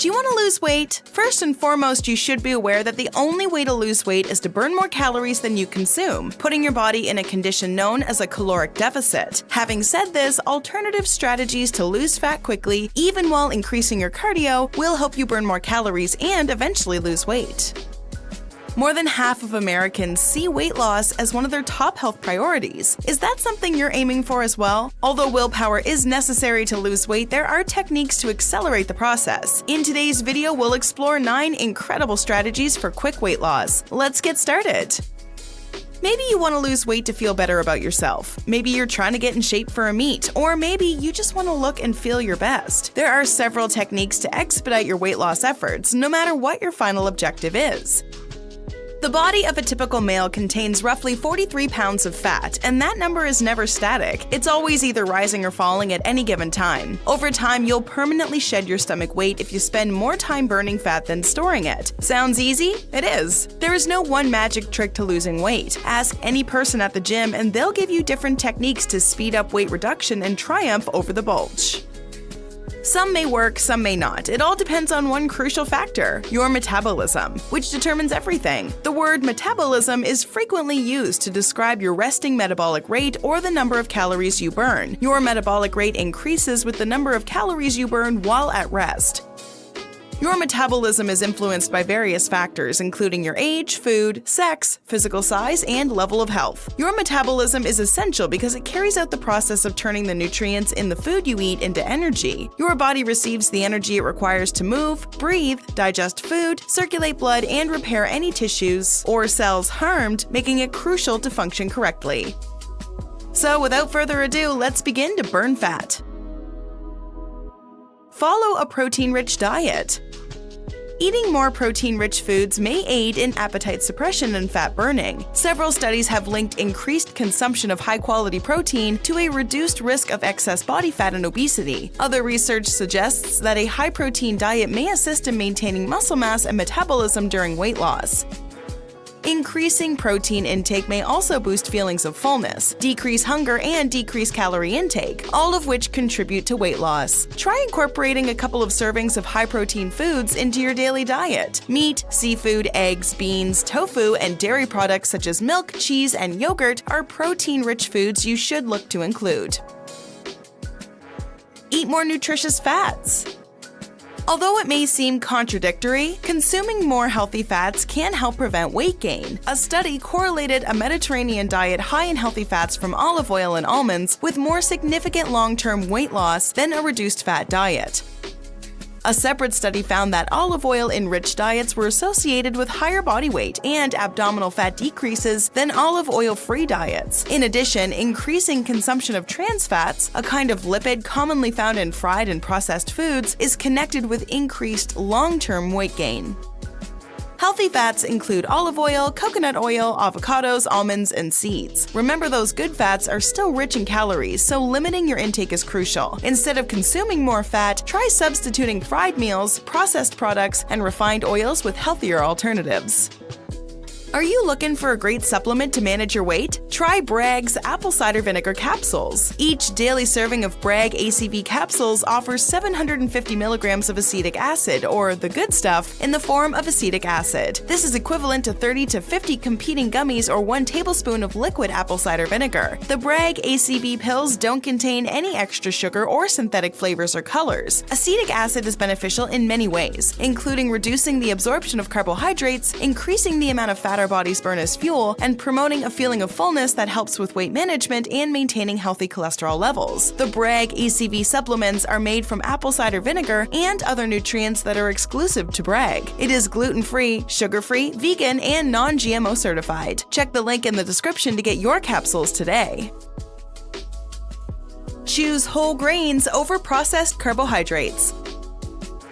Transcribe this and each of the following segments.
Do you want to lose weight? First and foremost, you should be aware that the only way to lose weight is to burn more calories than you consume, putting your body in a condition known as a caloric deficit. Having said this, alternative strategies to lose fat quickly, even while increasing your cardio, will help you burn more calories and eventually lose weight. More than half of Americans see weight loss as one of their top health priorities. Is that something you're aiming for as well? Although willpower is necessary to lose weight, there are techniques to accelerate the process. In today's video, we'll explore 9 incredible strategies for quick weight loss. Let's get started. Maybe you want to lose weight to feel better about yourself. Maybe you're trying to get in shape for a meet, or maybe you just want to look and feel your best. There are several techniques to expedite your weight loss efforts, no matter what your final objective is. The body of a typical male contains roughly 43 pounds of fat, and that number is never static. It's always either rising or falling at any given time. Over time, you'll permanently shed your stomach weight if you spend more time burning fat than storing it. Sounds easy? It is. There is no one magic trick to losing weight. Ask any person at the gym and they'll give you different techniques to speed up weight reduction and triumph over the bulge. Some may work, some may not. It all depends on one crucial factor, your metabolism, which determines everything. The word metabolism is frequently used to describe your resting metabolic rate or the number of calories you burn. Your metabolic rate increases with the number of calories you burn while at rest. Your metabolism is influenced by various factors, including your age, food, sex, physical size, and level of health. Your metabolism is essential because it carries out the process of turning the nutrients in the food you eat into energy. Your body receives the energy it requires to move, breathe, digest food, circulate blood, and repair any tissues or cells harmed, making it crucial to function correctly. So without further ado, let's begin to burn fat. Follow a protein-rich diet. Eating more protein-rich foods may aid in appetite suppression and fat burning. Several studies have linked increased consumption of high-quality protein to a reduced risk of excess body fat and obesity. Other research suggests that a high-protein diet may assist in maintaining muscle mass and metabolism during weight loss. Increasing protein intake may also boost feelings of fullness, decrease hunger, and decrease calorie intake, all of which contribute to weight loss. Try incorporating a couple of servings of high-protein foods into your daily diet. Meat, seafood, eggs, beans, tofu, and dairy products such as milk, cheese, and yogurt are protein-rich foods you should look to include. Eat more nutritious fats. Although it may seem contradictory, consuming more healthy fats can help prevent weight gain. A study correlated a Mediterranean diet high in healthy fats from olive oil and almonds with more significant long-term weight loss than a reduced fat diet. A separate study found that olive oil-enriched diets were associated with higher body weight and abdominal fat decreases than olive oil-free diets. In addition, increasing consumption of trans fats, a kind of lipid commonly found in fried and processed foods, is connected with increased long-term weight gain. Healthy fats include olive oil, coconut oil, avocados, almonds, and seeds. Remember, those good fats are still rich in calories, so limiting your intake is crucial. Instead of consuming more fat, try substituting fried meals, processed products, and refined oils with healthier alternatives. Are you looking for a great supplement to manage your weight? Try Bragg's apple cider vinegar capsules. Each daily serving of Bragg ACV capsules offers 750 milligrams of acetic acid, or the good stuff, in the form of acetic acid. This is equivalent to 30 to 50 competing gummies or 1 tablespoon of liquid apple cider vinegar. The Bragg ACV pills don't contain any extra sugar or synthetic flavors or colors. Acetic acid is beneficial in many ways, including reducing the absorption of carbohydrates, increasing the amount of fat our bodies burn as fuel, and promoting a feeling of fullness that helps with weight management and maintaining healthy cholesterol levels. The Bragg ACV supplements are made from apple cider vinegar and other nutrients that are exclusive to Bragg. It is gluten-free, sugar-free, vegan, and non-GMO certified. Check the link in the description to get your capsules today. Choose whole grains over processed carbohydrates.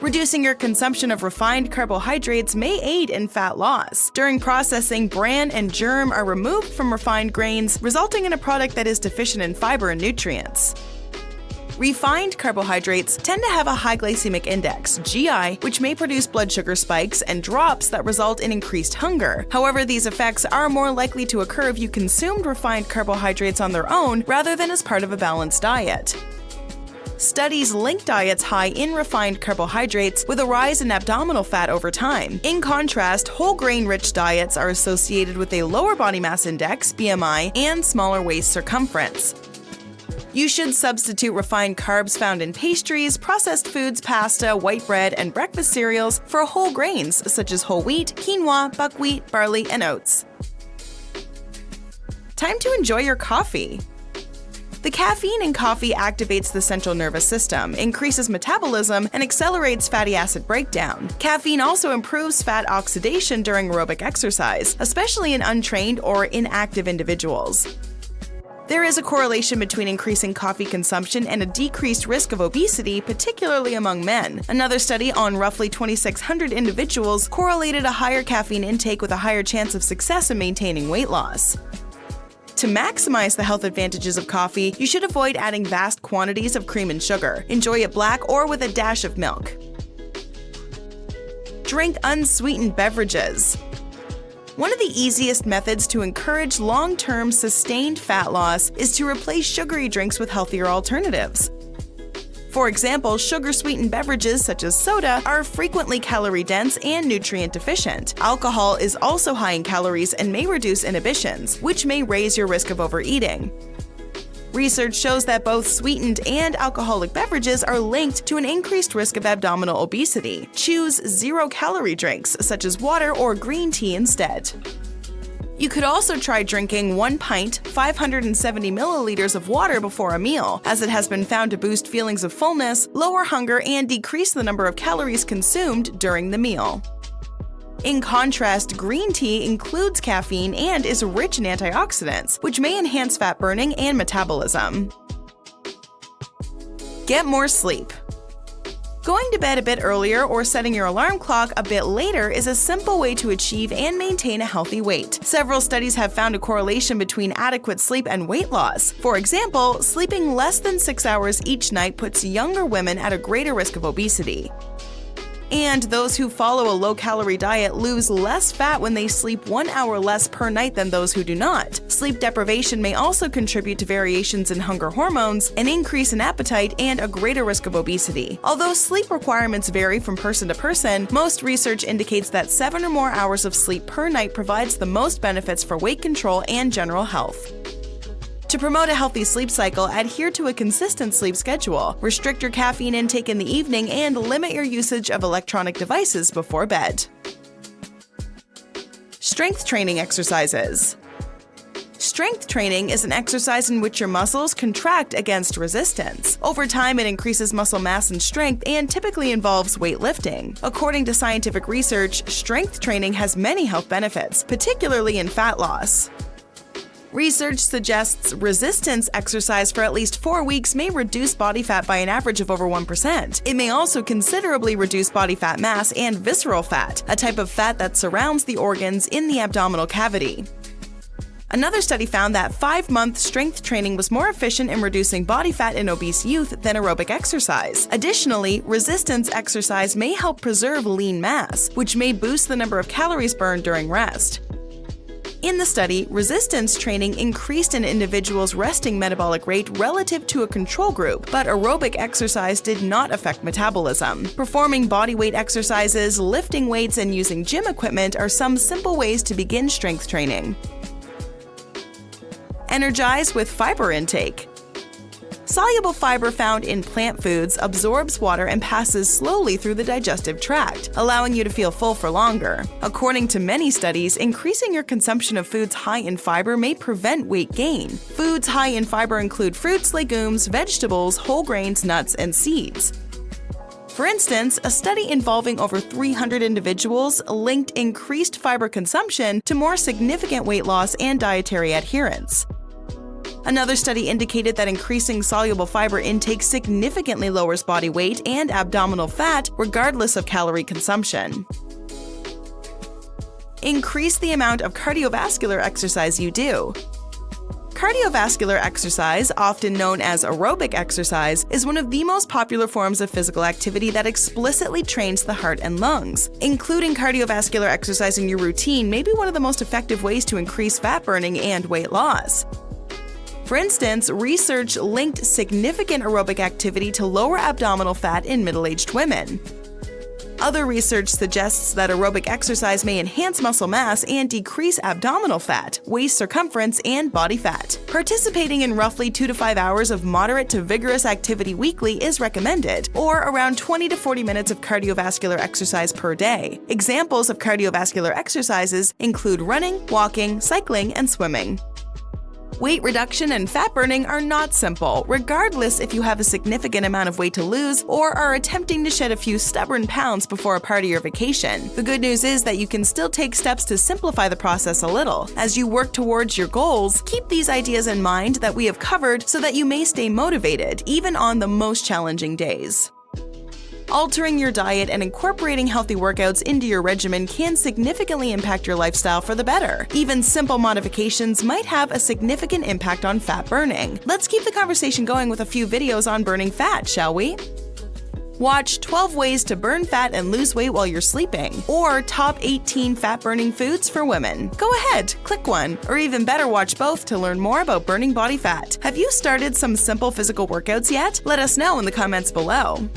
Reducing your consumption of refined carbohydrates may aid in fat loss. During processing, bran and germ are removed from refined grains, resulting in a product that is deficient in fiber and nutrients. Refined carbohydrates tend to have a high glycemic index, GI, which may produce blood sugar spikes and drops that result in increased hunger. However, these effects are more likely to occur if you consumed refined carbohydrates on their own rather than as part of a balanced diet. Studies link diets high in refined carbohydrates with a rise in abdominal fat over time. In contrast, whole grain-rich diets are associated with a lower body mass index, BMI, and smaller waist circumference. You should substitute refined carbs found in pastries, processed foods, pasta, white bread, and breakfast cereals for whole grains such as whole wheat, quinoa, buckwheat, barley, and oats. Time to enjoy your coffee. The caffeine in coffee activates the central nervous system, increases metabolism, and accelerates fatty acid breakdown. Caffeine also improves fat oxidation during aerobic exercise, especially in untrained or inactive individuals. There is a correlation between increasing coffee consumption and a decreased risk of obesity, particularly among men. Another study on roughly 2,600 individuals correlated a higher caffeine intake with a higher chance of success in maintaining weight loss. To maximize the health advantages of coffee, you should avoid adding vast quantities of cream and sugar. Enjoy it black or with a dash of milk. Drink unsweetened beverages. One of the easiest methods to encourage long-term sustained fat loss is to replace sugary drinks with healthier alternatives. For example, sugar-sweetened beverages such as soda are frequently calorie-dense and nutrient-deficient. Alcohol is also high in calories and may reduce inhibitions, which may raise your risk of overeating. Research shows that both sweetened and alcoholic beverages are linked to an increased risk of abdominal obesity. Choose zero-calorie drinks, such as water or green tea instead. You could also try drinking 1 pint, 570 milliliters of water before a meal, as it has been found to boost feelings of fullness, lower hunger, and decrease the number of calories consumed during the meal. In contrast, green tea includes caffeine and is rich in antioxidants, which may enhance fat burning and metabolism. Get more sleep. Going to bed a bit earlier or setting your alarm clock a bit later is a simple way to achieve and maintain a healthy weight. Several studies have found a correlation between adequate sleep and weight loss. For example, sleeping less than 6 hours each night puts younger women at a greater risk of obesity. And those who follow a low-calorie diet lose less fat when they sleep 1 hour less per night than those who do not. Sleep deprivation may also contribute to variations in hunger hormones, an increase in appetite, and a greater risk of obesity. Although sleep requirements vary from person to person, most research indicates that 7 or more hours of sleep per night provides the most benefits for weight control and general health. To promote a healthy sleep cycle, adhere to a consistent sleep schedule, restrict your caffeine intake in the evening, and limit your usage of electronic devices before bed. Strength training exercises. Strength training is an exercise in which your muscles contract against resistance. Over time, it increases muscle mass and strength and typically involves weightlifting. According to scientific research, strength training has many health benefits, particularly in fat loss. Research suggests resistance exercise for at least 4 weeks may reduce body fat by an average of over 1%. It may also considerably reduce body fat mass and visceral fat, a type of fat that surrounds the organs in the abdominal cavity. Another study found that 5-month strength training was more efficient in reducing body fat in obese youth than aerobic exercise. Additionally, resistance exercise may help preserve lean mass, which may boost the number of calories burned during rest. In the study, resistance training increased an individual's resting metabolic rate relative to a control group, but aerobic exercise did not affect metabolism. Performing bodyweight exercises, lifting weights, and using gym equipment are some simple ways to begin strength training. Energize with fiber intake. Soluble fiber found in plant foods absorbs water and passes slowly through the digestive tract, allowing you to feel full for longer. According to many studies, increasing your consumption of foods high in fiber may prevent weight gain. Foods high in fiber include fruits, legumes, vegetables, whole grains, nuts, and seeds. For instance, a study involving over 300 individuals linked increased fiber consumption to more significant weight loss and dietary adherence. Another study indicated that increasing soluble fiber intake significantly lowers body weight and abdominal fat regardless of calorie consumption. Increase the amount of cardiovascular exercise you do. Cardiovascular exercise, often known as aerobic exercise, is one of the most popular forms of physical activity that explicitly trains the heart and lungs. Including cardiovascular exercise in your routine may be one of the most effective ways to increase fat burning and weight loss. For instance, research linked significant aerobic activity to lower abdominal fat in middle-aged women. Other research suggests that aerobic exercise may enhance muscle mass and decrease abdominal fat, waist circumference, and body fat. Participating in roughly 2 to 5 hours of moderate to vigorous activity weekly is recommended, or around 20 to 40 minutes of cardiovascular exercise per day. Examples of cardiovascular exercises include running, walking, cycling, and swimming. Weight reduction and fat burning are not simple, regardless if you have a significant amount of weight to lose or are attempting to shed a few stubborn pounds before a party or vacation. The good news is that you can still take steps to simplify the process a little. As you work towards your goals, keep these ideas in mind that we have covered so that you may stay motivated, even on the most challenging days. Altering your diet and incorporating healthy workouts into your regimen can significantly impact your lifestyle for the better. Even simple modifications might have a significant impact on fat burning. Let's keep the conversation going with a few videos on burning fat, shall we? Watch 12 ways to burn fat and lose weight while you're sleeping, or top 18 fat-burning foods for women. Go ahead, click one, or even better, watch both to learn more about burning body fat. Have you started some simple physical workouts yet? Let us know in the comments below.